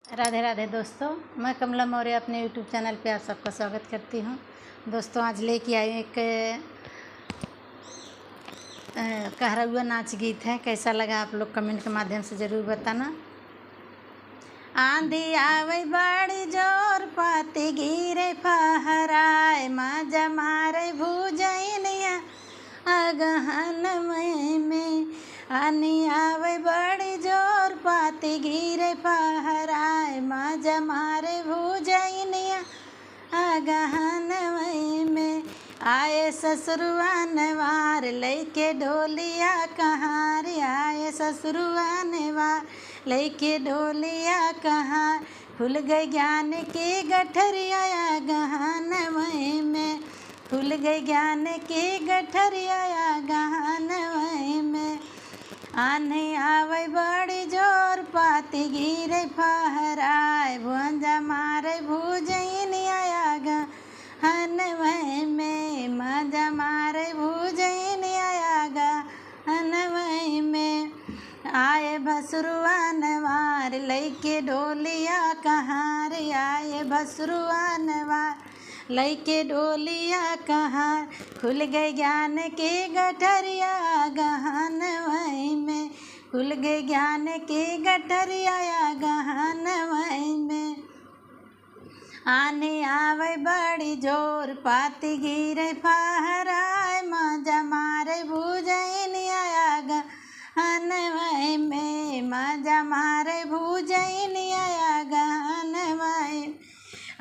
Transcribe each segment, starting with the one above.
राधे राधे दोस्तों, मैं कमला मौर्य अपने यूट्यूब चैनल पे आप सबका स्वागत करती हूँ। दोस्तों आज लेके आई एक कहरौआ नाच गीत है। कैसा लगा आप लोग कमेंट के माध्यम से ज़रूर बताना। आंधी आवे बड़ी जोर पाती गिरे फहराए माजा मारे भूजैनिया अगहन में। आनी आवे बड़ी जोर पाती गिरे फहराए माजा मारे भूजैनिया अगहन में। आए ससुरुआ नवार लैके डोलिया कहाँ रे, आए ससुरुआ नवार लैके डोलिया कहाँ। खुल गई ज्ञान की गठरिया गहन में, खुल गई ज्ञान की गठरिया गहन में। आने आवे बड़ी जोर पाती गिरे फहराए भुंजा मारे भूजैनिया गहन में। मजा मारे भूजैनिया गहन में। आए भसुरुआ नवार लैके डोलिया कहाँ रे, आए भसुरुआ नवार लैके डोलिया कहाँ। खुल गई ज्ञान की गठरिया गहन में, खुल गई ज्ञान की गठरिया गहन में। आने आवे बड़ी जोर पाती गिरे फहराए मजा मारे भूजैनिया गहन में। मजा मारे भूजैनिया गहन में।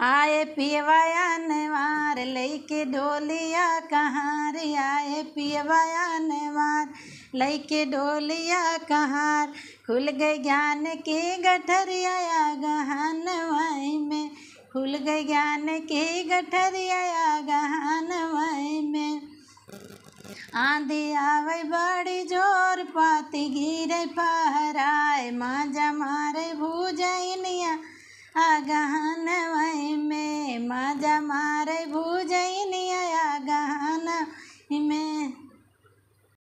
आए पियवाया नवार लैके डोलिया कहाँ रे, आए पियवाया नवार लैके डोलिया कहाँ। खुल गई ज्ञान की गठरिया गहन में, खुल गई ज्ञान की गठरिया गहन में। आंधी आवे बड़ी जोर पाती गिरे फहराए मजा मारे भूजैनिया गहन में। मजा मारे